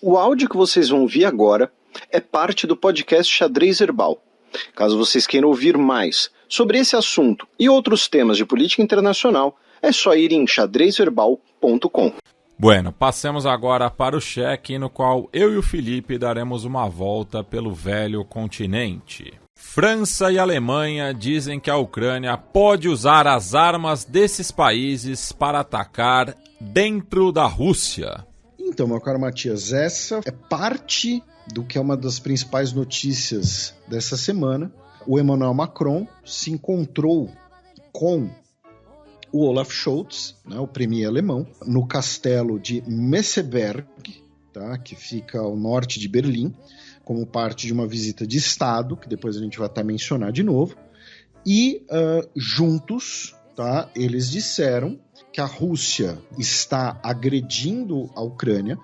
O áudio que vocês vão ouvir agora é parte do podcast Xadrez Herbal. Caso vocês queiram ouvir mais sobre esse assunto e outros temas de política internacional, é só ir em xadrezherbal.com. Bueno, passemos agora para o cheque, no qual eu e o Felipe daremos uma volta pelo velho continente. França e Alemanha dizem que a Ucrânia pode usar as armas desses países para atacar dentro da Rússia. Então, meu caro Matias, essa é parte do que é uma das principais notícias dessa semana. O Emmanuel Macron se encontrou com o Olaf Scholz, né, o premier alemão, no castelo de Messeberg, tá, que fica ao norte de Berlim, como parte de uma visita de Estado, que depois a gente vai até mencionar de novo. E juntos, tá, eles disseram que a Rússia está agredindo a Ucrânia,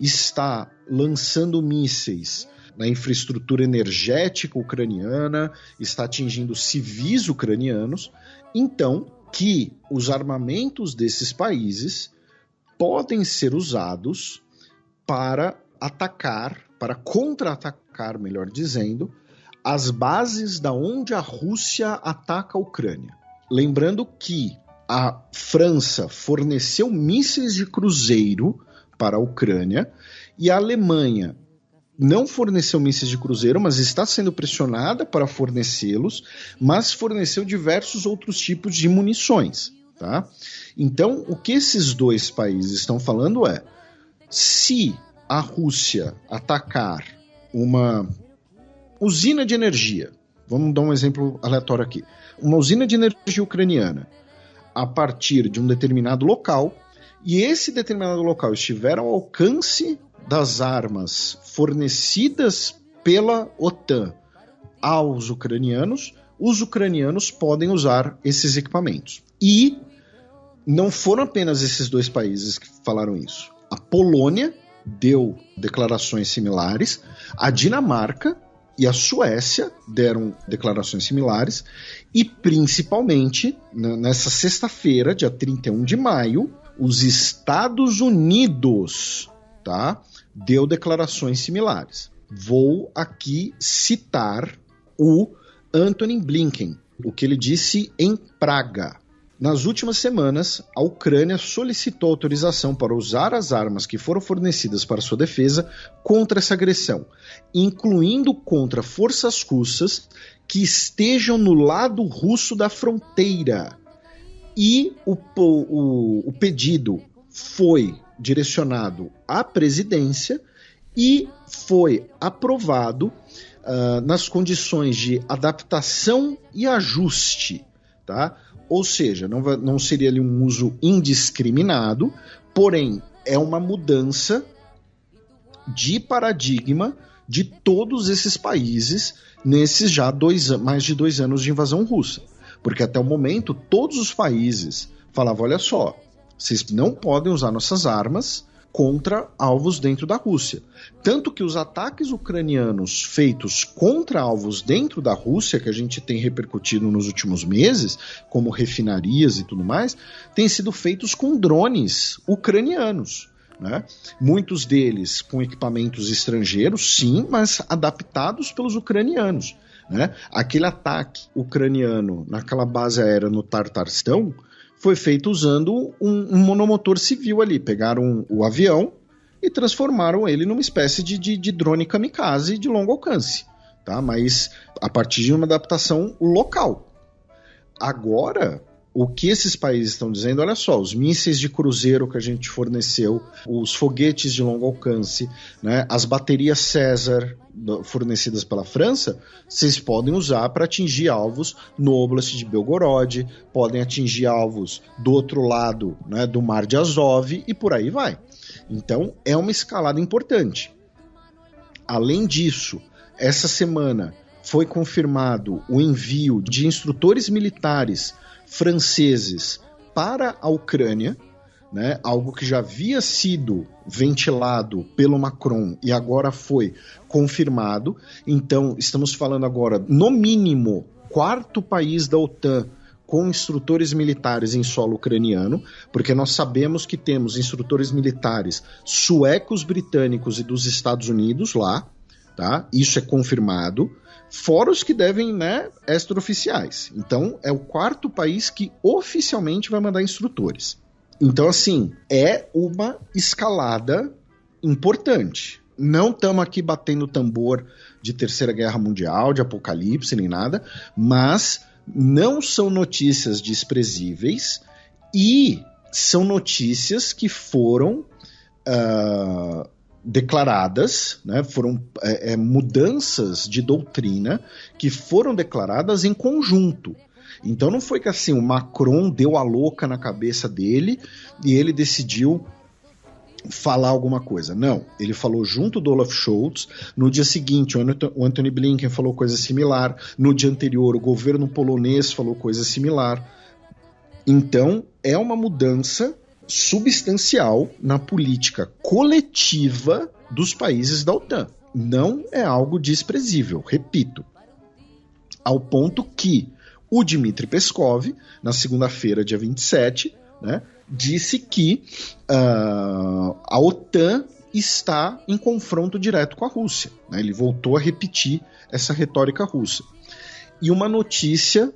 está lançando mísseis na infraestrutura energética ucraniana, está atingindo civis ucranianos, então que os armamentos desses países podem ser usados para atacar, para contra-atacar, melhor dizendo, as bases da onde a Rússia ataca a Ucrânia. Lembrando que a França forneceu mísseis de cruzeiro para a Ucrânia e a Alemanha não forneceu mísseis de cruzeiro, mas está sendo pressionada para fornecê-los, mas forneceu diversos outros tipos de munições, tá? Então, o que esses dois países estão falando é: se a Rússia atacar uma usina de energia, vamos dar um exemplo aleatório aqui, uma usina de energia ucraniana, a partir de um determinado local, e esse determinado local estiver ao alcance das armas fornecidas pela OTAN aos ucranianos, os ucranianos podem usar esses equipamentos. E não foram apenas esses dois países que falaram isso. A Polônia deu declarações similares, a Dinamarca e a Suécia deram declarações similares, e principalmente, nessa sexta-feira, dia 31 de maio, os Estados Unidos, tá, deu declarações similares. Vou aqui citar o Antony Blinken, o que ele disse em Praga. Nas últimas semanas, a Ucrânia solicitou autorização para usar as armas que foram fornecidas para sua defesa contra essa agressão, incluindo contra forças russas que estejam no lado russo da fronteira. E o pedido foi direcionado à presidência e foi aprovado nas condições de adaptação e ajuste, tá? Ou seja, não seria ali um uso indiscriminado, porém é uma mudança de paradigma de todos esses países nesses já mais de 2 anos de invasão russa. Porque até o momento todos os países falavam: olha só, vocês não podem usar nossas armas contra alvos dentro da Rússia. Tanto que os ataques ucranianos feitos contra alvos dentro da Rússia, que a gente tem repercutido nos últimos meses, como refinarias e tudo mais, têm sido feitos com drones ucranianos, né? Muitos deles com equipamentos estrangeiros, sim, mas adaptados pelos ucranianos, né? Aquele ataque ucraniano naquela base aérea no Tartarstão foi feito usando um monomotor civil ali. Pegaram o avião e transformaram ele numa espécie de drone kamikaze de longo alcance, tá? Mas a partir de uma adaptação local. Agora, o que esses países estão dizendo, olha só, os mísseis de cruzeiro que a gente forneceu, os foguetes de longo alcance, né, as baterias César fornecidas pela França, vocês podem usar para atingir alvos no Oblast de Belgorod, podem atingir alvos do outro lado, né, do Mar de Azov e por aí vai. Então, é uma escalada importante. Além disso, essa semana foi confirmado o envio de instrutores militares franceses para a Ucrânia, né, algo que já havia sido ventilado pelo Macron e agora foi confirmado. Então, estamos falando agora, no mínimo, 4º país da OTAN com instrutores militares em solo ucraniano, porque nós sabemos que temos instrutores militares suecos, britânicos e dos Estados Unidos lá, tá? Isso é confirmado, fora os que devem, né, extraoficiais. Então, é o 4º país que oficialmente vai mandar instrutores. Então, assim, é uma escalada importante. Não estamos aqui batendo tambor de Terceira Guerra Mundial, de apocalipse, nem nada, mas não são notícias desprezíveis e são notícias que foram declaradas, né, foram mudanças de doutrina que foram declaradas em conjunto. Então não foi que assim o Macron deu a louca na cabeça dele e ele decidiu falar alguma coisa. Não, ele falou junto do Olaf Scholz. No dia seguinte, o Antony Blinken falou coisa similar. No dia anterior, o governo polonês falou coisa similar. Então, é uma mudança substancial na política coletiva dos países da OTAN. Não é algo desprezível, repito. Ao ponto que o Dmitry Peskov, na segunda-feira, dia 27, né, disse que a OTAN está em confronto direto com a Rússia. Né? Ele voltou a repetir essa retórica russa. E uma notícia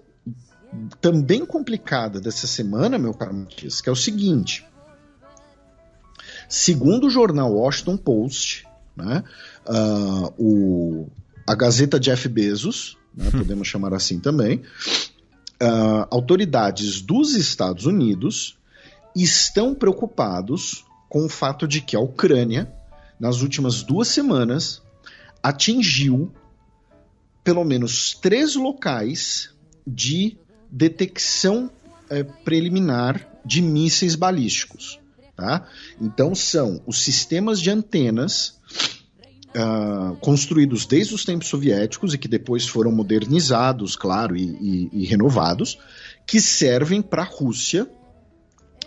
também complicada dessa semana, meu caro Matias, que é o seguinte. Segundo o jornal Washington Post, né, a Gazeta Jeff Bezos, né, podemos chamar assim também, autoridades dos Estados Unidos estão preocupados com o fato de que a Ucrânia, nas últimas 2 semanas, atingiu pelo menos 3 locais de detecção preliminar de mísseis balísticos. Tá? Então são os sistemas de antenas construídos desde os tempos soviéticos e que depois foram modernizados, claro, e renovados, que servem para a Rússia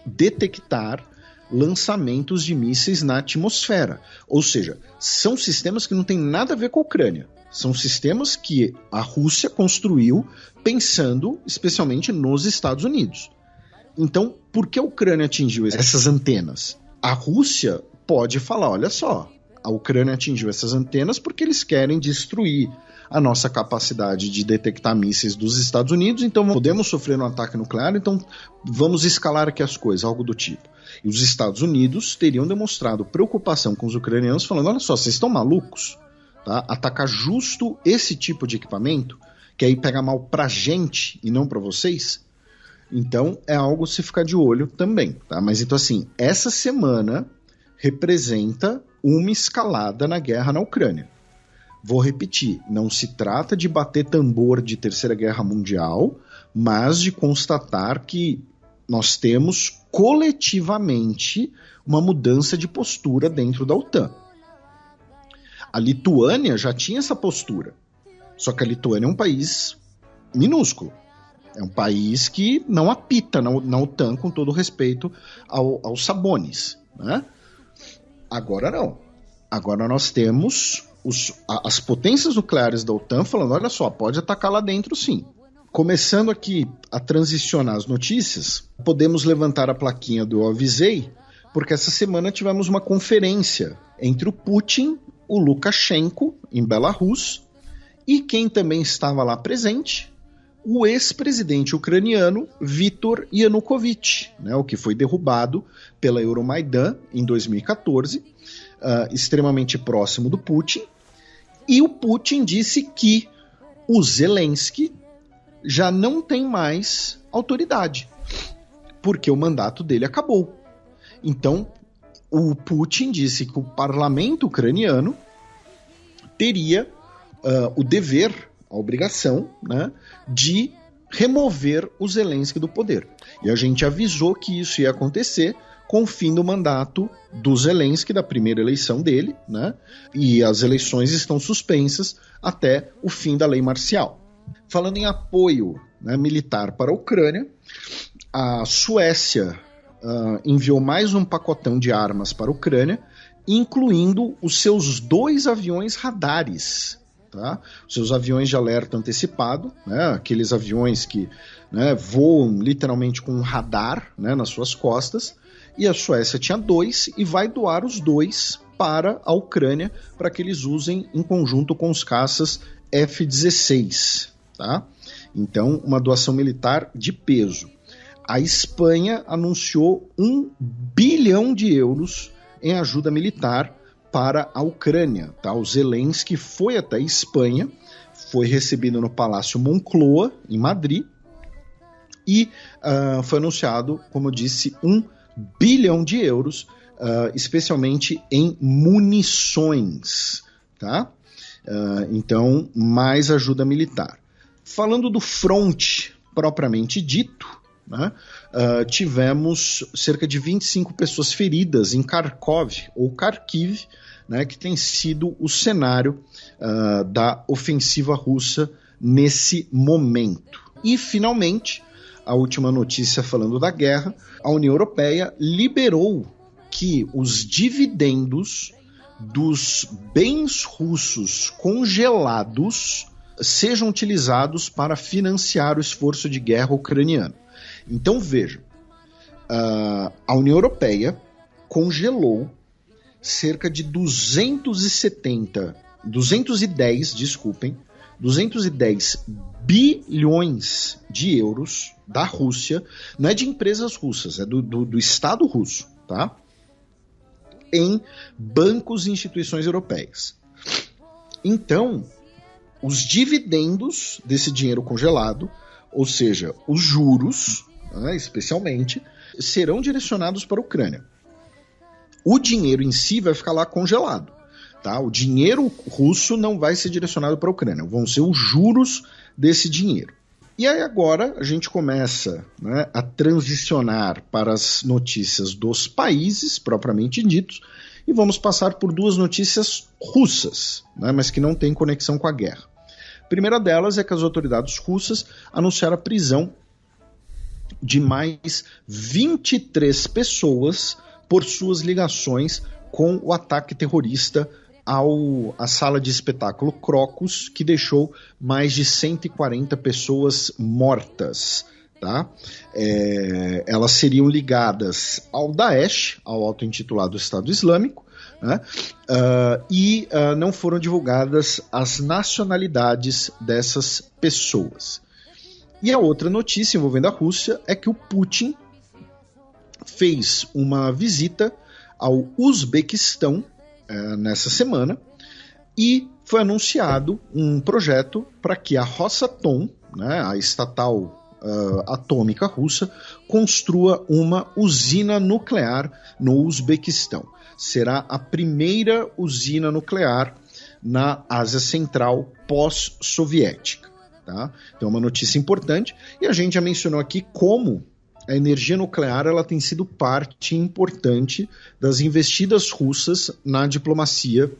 detectar lançamentos de mísseis na atmosfera. Ou seja, são sistemas que não têm nada a ver com a Ucrânia. São sistemas que a Rússia construiu pensando especialmente nos Estados Unidos. Então, por que a Ucrânia atingiu essas antenas? A Rússia pode falar, olha só, a Ucrânia atingiu essas antenas porque eles querem destruir a nossa capacidade de detectar mísseis dos Estados Unidos, então podemos sofrer um ataque nuclear, então vamos escalar aqui as coisas, algo do tipo. E os Estados Unidos teriam demonstrado preocupação com os ucranianos, falando, olha só, vocês estão malucos? Tá? Atacar justo esse tipo de equipamento, que aí pega mal pra gente e não pra vocês? Então é algo a se ficar de olho também. Tá? Mas então assim, essa semana representa uma escalada na guerra na Ucrânia. Vou repetir, não se trata de bater tambor de Terceira Guerra Mundial, mas de constatar que nós temos coletivamente uma mudança de postura dentro da OTAN. A Lituânia já tinha essa postura, só que a Lituânia é um país minúsculo. É um país que não apita na OTAN, com todo respeito aos Sabonis. Né? Agora não. Agora nós temos as potências nucleares da OTAN falando, olha só, pode atacar lá dentro sim. Começando aqui a transicionar as notícias, podemos levantar a plaquinha do Eu Avisei, porque essa semana tivemos uma conferência entre o Putin, o Lukashenko, em Belarus, e quem também estava lá presente, o ex-presidente ucraniano Viktor Yanukovych, né, o que foi derrubado pela Euromaidan em 2014, extremamente próximo do Putin, e o Putin disse que o Zelensky já não tem mais autoridade, porque o mandato dele acabou. Então, o Putin disse que o parlamento ucraniano teria o dever, a obrigação, né, de remover o Zelensky do poder. E a gente avisou que isso ia acontecer com o fim do mandato do Zelensky, da primeira eleição dele, né? E as eleições estão suspensas até o fim da lei marcial. Falando em apoio, né, militar para a Ucrânia, a Suécia enviou mais um pacotão de armas para a Ucrânia, incluindo os seus 2 aviões radares. Tá? Os seus aviões de alerta antecipado, né? Aqueles aviões que né, voam literalmente com um radar, né, nas suas costas, e a Suécia tinha 2 e vai doar os 2 para a Ucrânia para que eles usem em conjunto com os caças F-16. Tá? Então, uma doação militar de peso. A Espanha anunciou 1 bilhão de euros em ajuda militar para a Ucrânia. Tá? O Zelensky foi até a Espanha, foi recebido no Palácio Moncloa, em Madrid, e foi anunciado, como eu disse, 1 bilhão de euros, especialmente em munições. Tá? Então, mais ajuda militar. Falando do fronte propriamente dito, né, tivemos cerca de 25 pessoas feridas em Kharkov, ou Kharkiv, né, que tem sido o cenário da ofensiva russa nesse momento. E, finalmente, a última notícia falando da guerra, a União Europeia liberou que os dividendos dos bens russos congelados sejam utilizados para financiar o esforço de guerra ucraniano. Então, veja, a União Europeia congelou cerca de 210 bilhões de euros da Rússia, não é de empresas russas, é do Estado russo, tá? Em bancos e instituições europeias. Então, os dividendos desse dinheiro congelado, ou seja, os juros, né, especialmente, serão direcionados para a Ucrânia. O dinheiro em si vai ficar lá congelado. Tá? O dinheiro russo não vai ser direcionado para a Ucrânia, vão ser os juros desse dinheiro. E aí agora a gente começa, né, a transicionar para as notícias dos países propriamente ditos, e vamos passar por 2 notícias russas, né, mas que não têm conexão com a guerra. A primeira delas é que as autoridades russas anunciaram a prisão de mais 23 pessoas por suas ligações com o ataque terrorista à sala de espetáculo Crocus, que deixou mais de 140 pessoas mortas. Tá? Elas seriam ligadas ao Daesh, ao auto-intitulado Estado Islâmico, né? E não foram divulgadas as nacionalidades dessas pessoas. E a outra notícia envolvendo a Rússia é que o Putin fez uma visita ao Uzbequistão nessa semana e foi anunciado um projeto para que a Rosatom, né, a estatal atômica russa, construa uma usina nuclear no Uzbequistão. Será a primeira usina nuclear na Ásia Central pós-soviética. Tá? Então é uma notícia importante, e a gente já mencionou aqui como a energia nuclear ela tem sido parte importante das investidas russas na diplomacia,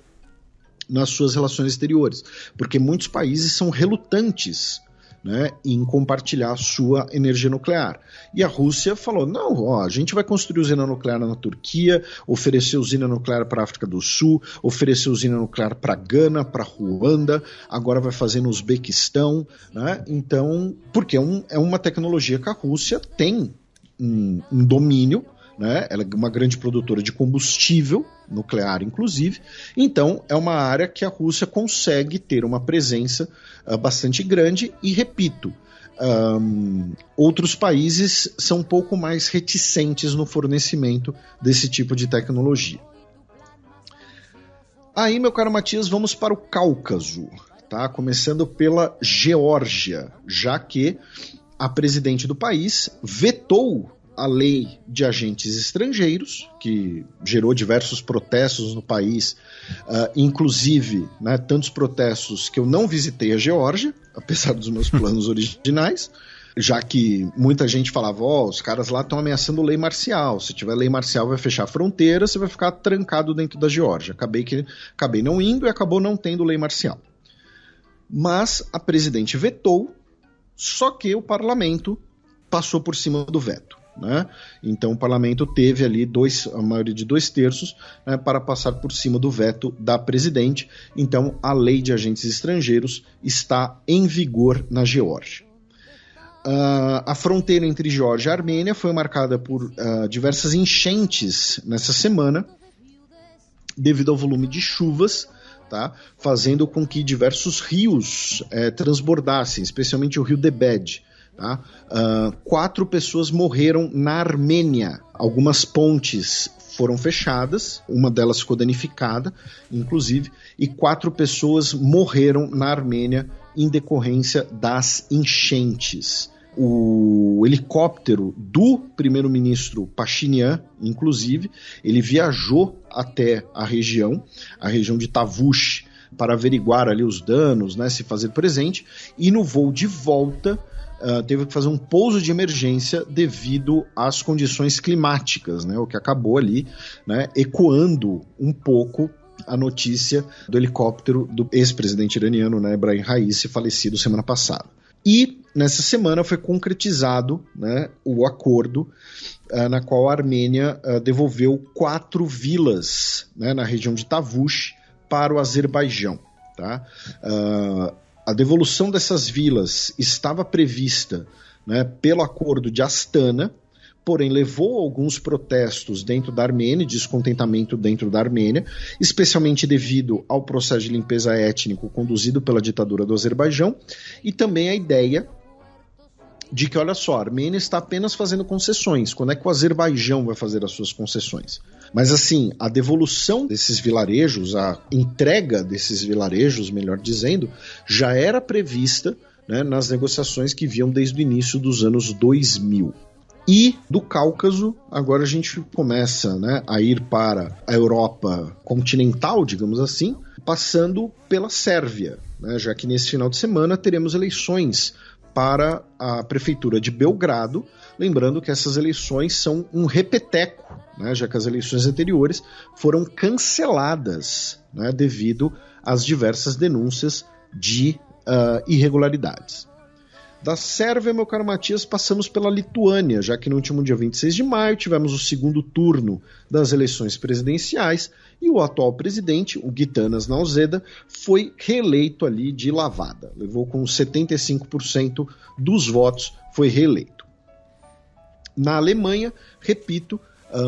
nas suas relações exteriores, porque muitos países são relutantes, né, em compartilhar sua energia nuclear. E a Rússia falou, não, a gente vai construir usina nuclear na Turquia, oferecer usina nuclear para a África do Sul, oferecer usina nuclear para Gana, para Ruanda, agora vai fazer no Uzbequistão, né? Então, porque é uma tecnologia que a Rússia tem um domínio, né? Ela é uma grande produtora de combustível nuclear, inclusive. Então, é uma área que a Rússia consegue ter uma presença bastante grande e, repito, outros países são um pouco mais reticentes no fornecimento desse tipo de tecnologia. Aí, meu caro Matias, vamos para o Cáucaso, tá? Começando pela Geórgia, já que a presidente do país vetou a lei de agentes estrangeiros, que gerou diversos protestos no país, inclusive, né, tantos protestos que eu não visitei a Geórgia, apesar dos meus planos originais, já que muita gente falava, os caras lá estão ameaçando lei marcial, se tiver lei marcial vai fechar a fronteira, você vai ficar trancado dentro da Geórgia. Acabei não indo e acabou não tendo lei marcial. Mas a presidente vetou, só que o parlamento passou por cima do veto. Né? Então o parlamento teve ali a maioria de 2/3, né, para passar por cima do veto da presidente. Então a lei de agentes estrangeiros está em vigor na Geórgia. A fronteira entre Geórgia e Armênia foi marcada por diversas enchentes nessa semana, devido ao volume de chuvas, tá? Fazendo com que diversos rios transbordassem, especialmente o rio Debed. Tá? 4 pessoas morreram na Armênia. Algumas pontes foram fechadas, uma delas ficou danificada, inclusive, e 4 pessoas morreram na Armênia em decorrência das enchentes. O helicóptero do primeiro-ministro Pashinyan, inclusive, ele viajou até a região de Tavush, para averiguar ali os danos, né, se fazer presente, e no voo de volta teve que fazer um pouso de emergência devido às condições climáticas, né, o que acabou ali, né, ecoando um pouco a notícia do helicóptero do ex-presidente iraniano, né, Ebrahim Raisi, falecido semana passada. E nessa semana foi concretizado, né, o acordo na qual a Armênia devolveu 4 vilas, né, na região de Tavush para o Azerbaijão. Tá? A devolução dessas vilas estava prevista, né, pelo acordo de Astana, porém levou a alguns protestos dentro da Armênia, descontentamento dentro da Armênia, especialmente devido ao processo de limpeza étnico conduzido pela ditadura do Azerbaijão, e também a ideia de que, olha só, a Armênia está apenas fazendo concessões, quando é que o Azerbaijão vai fazer as suas concessões? Mas assim, a devolução desses vilarejos, a entrega desses vilarejos, melhor dizendo, já era prevista, né, nas negociações que vinham desde o início dos anos 2000. E do Cáucaso, agora a gente começa, né, a ir para a Europa continental, digamos assim, passando pela Sérvia, né, já que nesse final de semana teremos eleições para a prefeitura de Belgrado, lembrando que essas eleições são um repeteco, né, já que as eleições anteriores foram canceladas, né, devido às diversas denúncias de irregularidades. Da Sérvia, meu caro Matias, passamos pela Lituânia, já que no último dia 26 de maio tivemos o segundo turno das eleições presidenciais e o atual presidente, o Gitanas Nausėda, foi reeleito ali de lavada. Levou com 75% dos votos, foi reeleito. Na Alemanha, repito,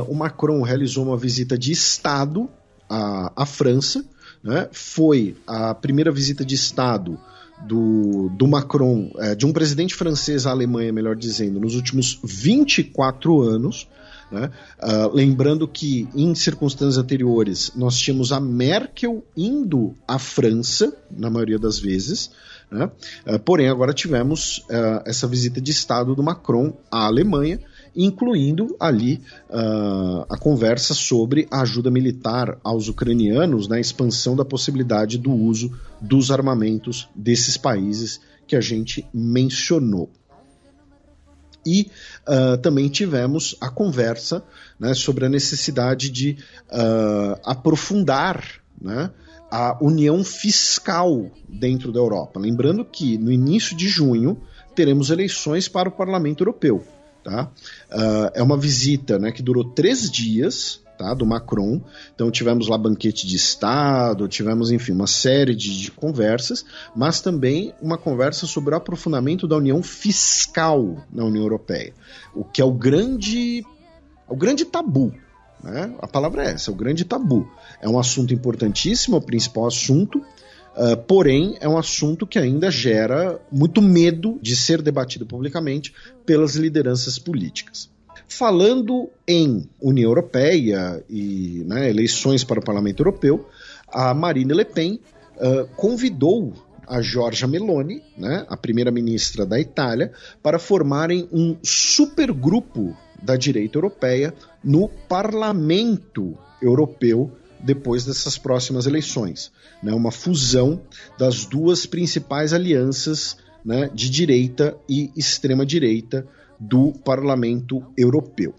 o Macron realizou uma visita de Estado à França, né? Foi a primeira visita de Estado do Macron, de um presidente francês à Alemanha, melhor dizendo, nos últimos 24 anos, né? Lembrando que em circunstâncias anteriores nós tínhamos a Merkel indo à França, na maioria das vezes, né? Porém agora tivemos essa visita de Estado do Macron à Alemanha, incluindo ali a conversa sobre a ajuda militar aos ucranianos, na expansão da possibilidade do uso dos armamentos desses países que a gente mencionou. E também tivemos a conversa, né, sobre a necessidade de aprofundar, né, a união fiscal dentro da Europa. Lembrando que no início de junho teremos eleições para o Parlamento Europeu. Tá? É uma visita, né, que durou 3 dias, tá, do Macron. Então tivemos lá banquete de Estado, tivemos, enfim, uma série de conversas, mas também uma conversa sobre o aprofundamento da união fiscal na União Europeia, o que é o grande tabu, né? A palavra é essa, o grande tabu. É um assunto importantíssimo, é o principal assunto, porém é um assunto que ainda gera muito medo de ser debatido publicamente pelas lideranças políticas. Falando em União Europeia e, né, eleições para o Parlamento Europeu, a Marine Le Pen convidou a Giorgia Meloni, né, a primeira-ministra da Itália, para formarem um supergrupo da direita europeia no Parlamento Europeu depois dessas próximas eleições, né, uma fusão das duas principais alianças, né, de direita e extrema-direita do Parlamento Europeu.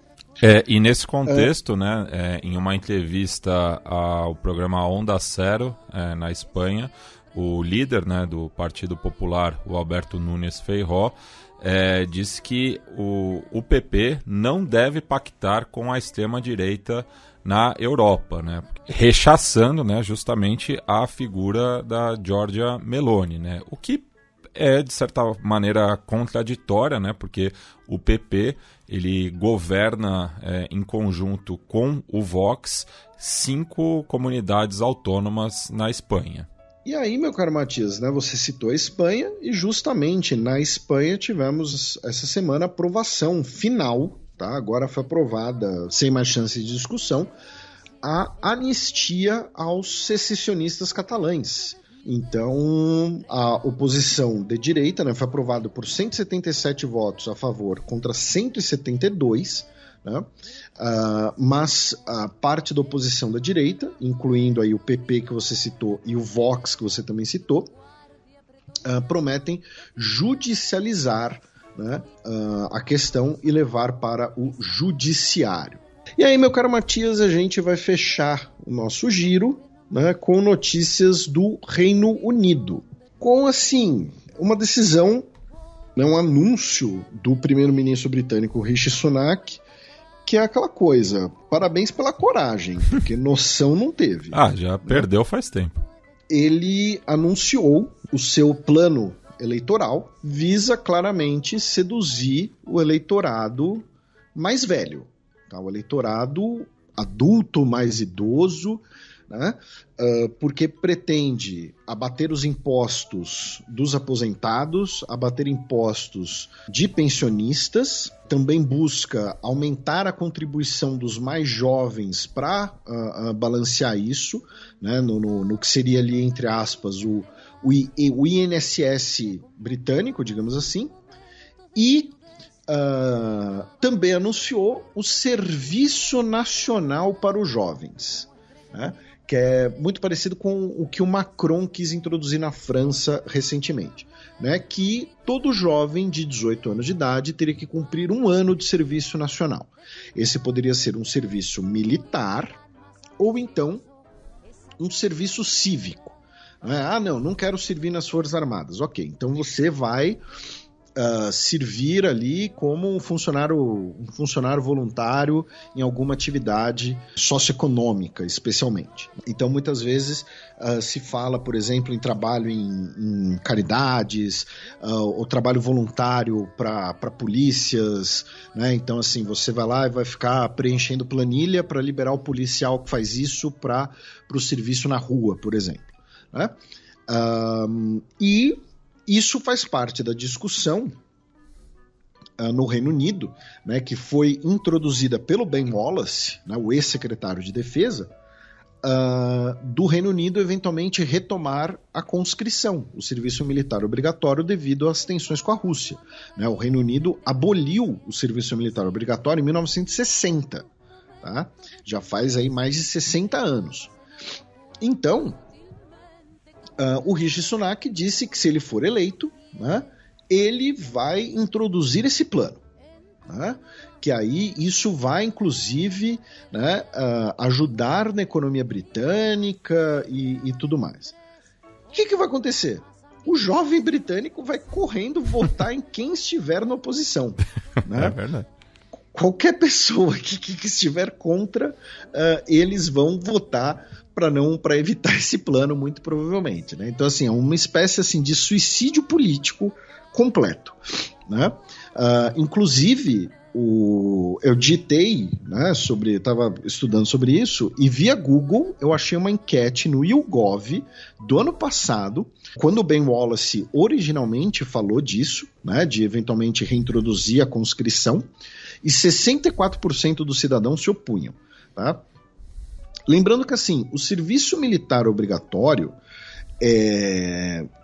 E nesse contexto, né, em uma entrevista ao programa Onda Cero, na Espanha, o líder, né, do Partido Popular, o Alberto Núñez Feijóo, disse que o PP não deve pactar com a extrema-direita na Europa, né, rechaçando, né, justamente a figura da Giorgia Meloni, né, o que é, de certa maneira, contraditória, né? Porque o PP ele governa em conjunto com o Vox 5 comunidades autônomas na Espanha. E aí, meu caro Matias, né, você citou a Espanha, e justamente na Espanha tivemos essa semana a aprovação final, tá? Agora foi aprovada, sem mais chance de discussão, a anistia aos secessionistas catalães. Então, a oposição de direita, né, foi aprovada por 177 votos a favor contra 172, né? Mas a parte da oposição da direita, incluindo aí o PP que você citou e o Vox que você também citou, prometem judicializar, né, a questão e levar para o judiciário. E aí, meu caro Matias, a gente vai fechar o nosso giro, né, com notícias do Reino Unido. Com, assim, uma decisão, né, um anúncio do primeiro-ministro britânico Rishi Sunak, que é aquela coisa, parabéns pela coragem, porque noção não teve. Já perdeu faz tempo. Ele anunciou o seu plano eleitoral, visa claramente seduzir o eleitorado mais velho, tá? O eleitorado adulto, mais idoso, né? Porque pretende abater os impostos dos aposentados, abater impostos de pensionistas, também busca aumentar a contribuição dos mais jovens para balancear isso, né? No que seria ali, entre aspas, o INSS britânico, digamos assim, e também anunciou o Serviço Nacional para os Jovens, né? Que é muito parecido com o que o Macron quis introduzir na França recentemente, né? Que todo jovem de 18 anos de idade teria que cumprir 1 ano de serviço nacional. Esse poderia ser um serviço militar ou então um serviço cívico. Não quero servir nas Forças Armadas. Ok, então você vai servir ali como um funcionário voluntário em alguma atividade socioeconômica, especialmente. Então, muitas vezes se fala, por exemplo, em trabalho em caridades, ou trabalho voluntário para polícias, né? Então, assim, você vai lá e vai ficar preenchendo planilha para liberar o policial que faz isso para o serviço na rua, por exemplo, né? E isso faz parte da discussão no Reino Unido, né, que foi introduzida pelo Ben Wallace, né, o ex-secretário de Defesa, do Reino Unido eventualmente retomar a conscrição, o serviço militar obrigatório, devido às tensões com a Rússia, né? O Reino Unido aboliu o serviço militar obrigatório em 1960, tá? Já faz aí mais de 60 anos. Então, o Rishi Sunak disse que se ele for eleito, né, ele vai introduzir esse plano, né, que aí isso vai inclusive, né, ajudar na economia britânica e tudo mais. O que vai acontecer? O jovem britânico vai correndo votar em quem estiver na oposição, né? É verdade. Qualquer pessoa que estiver contra, eles vão votar para evitar esse plano, muito provavelmente, né? Então, assim, é uma espécie assim, de suicídio político completo, né? Inclusive, eu digitei, né, estava estudando sobre isso, e via Google eu achei uma enquete no YouGov do ano passado, quando o Ben Wallace originalmente falou disso, né, de eventualmente reintroduzir a conscrição, e 64% dos cidadãos se opunham, tá? Lembrando que, assim, o serviço militar obrigatório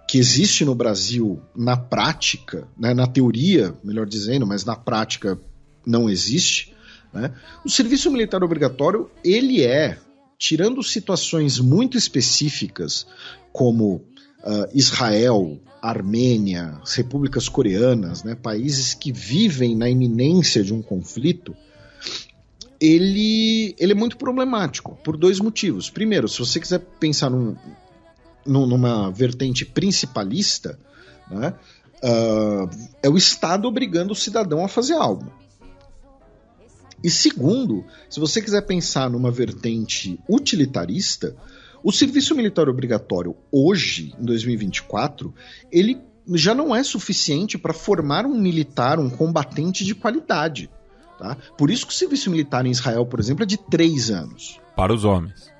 que existe no Brasil na prática, né, na teoria, melhor dizendo, mas na prática não existe, né? O serviço militar obrigatório, ele tirando situações muito específicas, como Israel, Armênia, as repúblicas coreanas, né, países que vivem na iminência de um conflito, ele é muito problemático, por 2 motivos. Primeiro, se você quiser pensar numa vertente principalista, né, é o Estado obrigando o cidadão a fazer algo. E segundo, se você quiser pensar numa vertente utilitarista, o serviço militar obrigatório hoje, em 2024, ele já não é suficiente para formar um militar, um combatente de qualidade. Tá? Por isso que o serviço militar em Israel, por exemplo, é de 3 anos. Para os homens.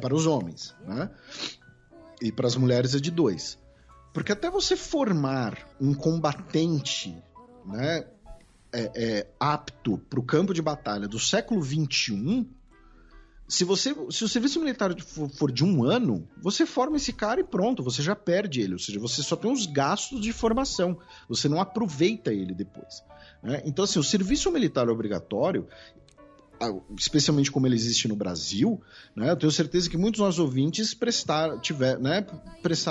Para os homens. Né? E para as mulheres é de 2. Porque até você formar um combatente, né, apto para o campo de batalha do século XXI, se o serviço militar for de 1 ano, você forma esse cara e pronto, você já perde ele. Ou seja, você só tem os gastos de formação, você não aproveita ele depois. Né? Então, assim, o serviço militar obrigatório, especialmente como ele existe no Brasil, né, eu tenho certeza que muitos dos nossos ouvintes prestaram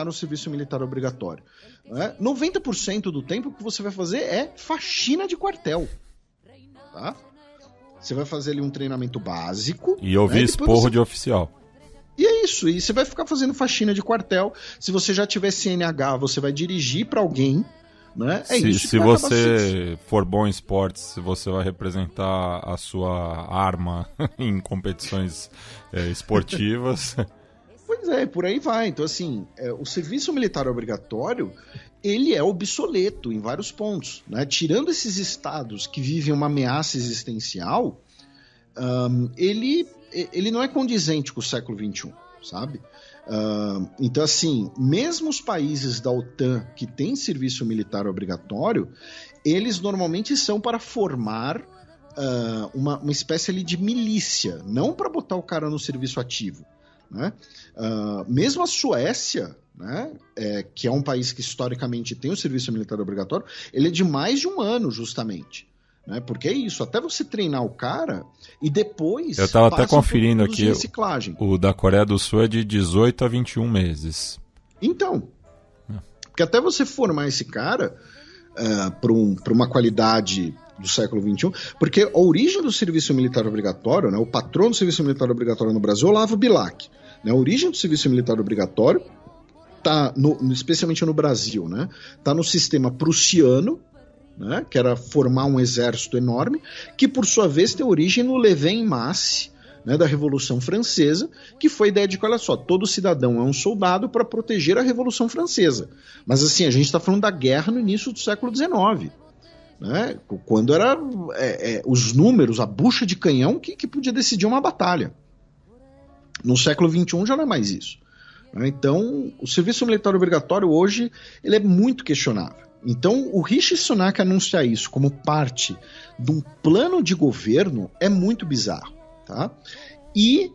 o serviço militar obrigatório. Né? 90% do tempo que você vai fazer é faxina de quartel. Tá? Você vai fazer ali um treinamento básico. E ouvir esporro de oficial. E é isso, e você vai ficar fazendo faxina de quartel. Se você já tiver CNH, você vai dirigir para alguém. Né? Se você for bom em esportes, você vai representar a sua arma em competições esportivas. Pois é, por aí vai. Então, assim, o serviço militar obrigatório, ele é obsoleto em vários pontos. Né? Tirando esses estados que vivem uma ameaça existencial, ele não é condizente com o século XXI, sabe? Então, assim, mesmo os países da OTAN que têm serviço militar obrigatório, eles normalmente são para formar uma espécie ali de milícia, não para botar o cara no serviço ativo. Né? Mesmo a Suécia, né, que é um país que historicamente tem o serviço militar obrigatório, ele é de mais de 1 ano, justamente. Né? Porque é isso, até você treinar o cara e depois... Eu estava até conferindo aqui, reciclagem. O da Coreia do Sul é de 18 a 21 meses. Então, porque até você formar esse cara para uma qualidade do século XXI, porque a origem do serviço militar obrigatório, né, o patrão do serviço militar obrigatório no Brasil é Olavo Bilac. Né, a origem do serviço militar obrigatório está, especialmente no Brasil, né, tá no sistema prussiano, né, que era formar um exército enorme, que por sua vez tem origem no Levin Masse, né, da Revolução Francesa, que foi a ideia de que, olha só, todo cidadão é um soldado para proteger a Revolução Francesa. Mas assim, a gente está falando da guerra no início do século XIX. Né, quando era os números, a bucha de canhão que podia decidir uma batalha. No século XXI já não é mais isso. Né, então, o serviço militar obrigatório hoje ele é muito questionável. Então, o Rishi Sunak anunciar isso como parte de um plano de governo é muito bizarro. Tá? E,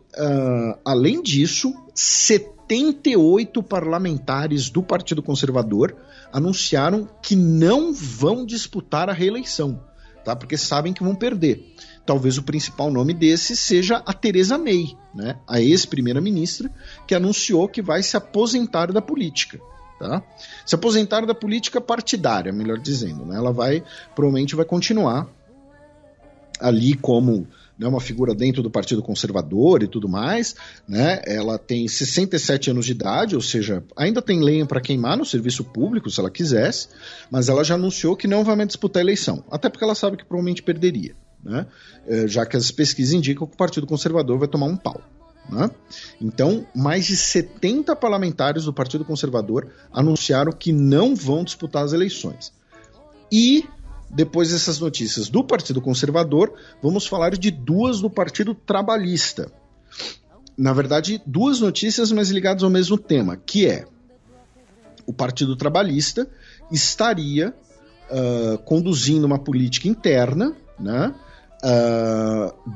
além disso, 78 parlamentares do Partido Conservador anunciaram que não vão disputar a reeleição, tá? Porque sabem que vão perder. Talvez o principal nome desse seja a Theresa May, né? A ex-primeira-ministra, que anunciou que vai se aposentar da política. Tá? Se aposentar da política partidária, melhor dizendo. Né? Ela provavelmente vai continuar ali como, né, uma figura dentro do Partido Conservador e tudo mais, né? Ela tem 67 anos de idade, ou seja, ainda tem lenha para queimar no serviço público, se ela quisesse, mas ela já anunciou que não vai mais disputar a eleição, até porque ela sabe que provavelmente perderia, né? Já que as pesquisas indicam que o Partido Conservador vai tomar um pau. Né? Então, mais de 70 parlamentares do Partido Conservador anunciaram que não vão disputar as eleições. E depois dessas notícias do Partido Conservador, vamos falar de 2 do Partido Trabalhista. Na verdade, 2 notícias, mas ligadas ao mesmo tema, que é: o Partido Trabalhista estaria conduzindo uma política interna, né,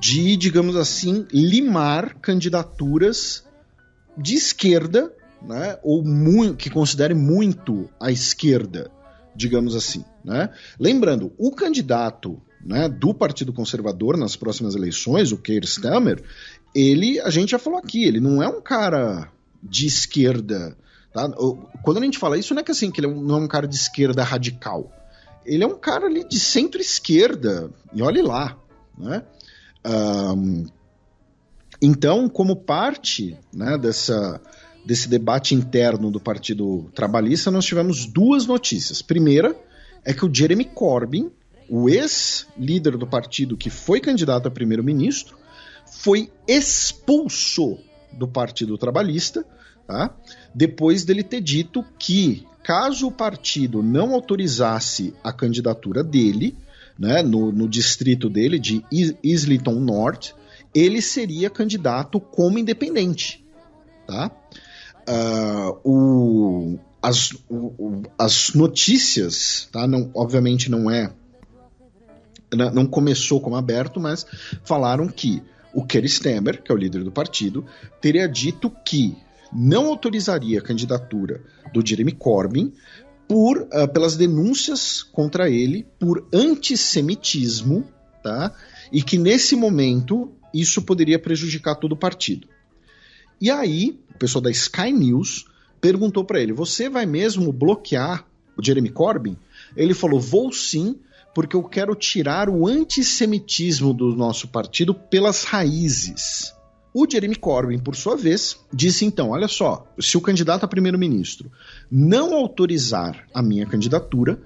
de, digamos assim, limar candidaturas de esquerda, né, ou que considere muito a esquerda, digamos assim. Né? Lembrando, o candidato, né, do Partido Conservador nas próximas eleições, o Keir Starmer, a gente já falou aqui, ele não é um cara de esquerda. Tá? Quando a gente fala isso, não é que, assim, que ele não é um cara de esquerda radical. Ele é um cara ali de centro-esquerda, e olhe lá. Né? Então, como parte, né, desse debate interno do Partido Trabalhista, nós tivemos 2 notícias. Primeira é que o Jeremy Corbyn, o ex-líder do partido que foi candidato a primeiro-ministro, foi expulso do Partido Trabalhista, tá? Depois dele ter dito que caso o partido não autorizasse a candidatura dele, né, no distrito dele, de Islington North, ele seria candidato como independente. Tá? As notícias, tá? Obviamente não começou como aberto, mas falaram que o Keir Starmer, que é o líder do partido, teria dito que não autorizaria a candidatura do Jeremy Corbyn pelas denúncias contra ele por antissemitismo, tá? E que nesse momento isso poderia prejudicar todo o partido. E aí, o pessoal da Sky News perguntou para ele: você vai mesmo bloquear o Jeremy Corbyn? Ele falou: vou sim, porque eu quero tirar o antissemitismo do nosso partido pelas raízes. O Jeremy Corbyn, por sua vez, disse então: olha só, se o candidato a primeiro-ministro não autorizar a minha candidatura,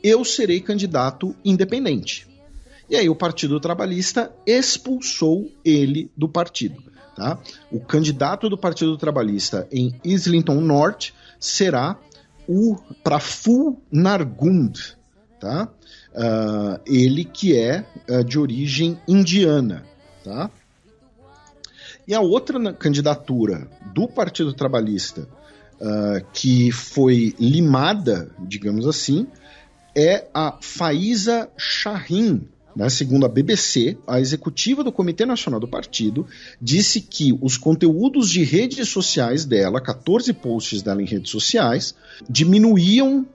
eu serei candidato independente. E aí o Partido Trabalhista expulsou ele do partido. Tá? O candidato do Partido Trabalhista em Islington North será o Praful Nargund, tá? Ele que é de origem indiana. Tá? E a outra candidatura do Partido Trabalhista que foi limada, digamos assim, é a Faiza Shahin. Segundo a BBC, a executiva do Comitê Nacional do Partido disse que os conteúdos de redes sociais dela, 14 posts dela em redes sociais, diminuíam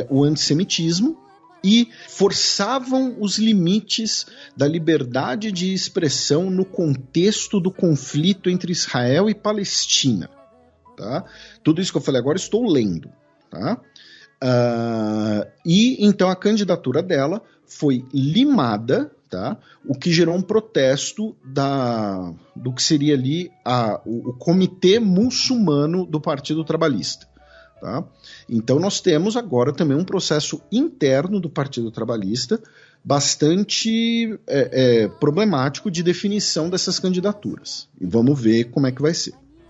o antissemitismo e forçavam os limites da liberdade de expressão no contexto do conflito entre Israel e Palestina. Tá? Tudo isso que eu falei agora estou lendo. Tá? E então a candidatura dela foi limada, tá? O que gerou um protesto do que seria ali o Comitê Muçulmano do Partido Trabalhista. Tá? Então nós temos agora também um processo interno do Partido Trabalhista bastante problemático de definição dessas candidaturas. E vamos ver como é que vai ser.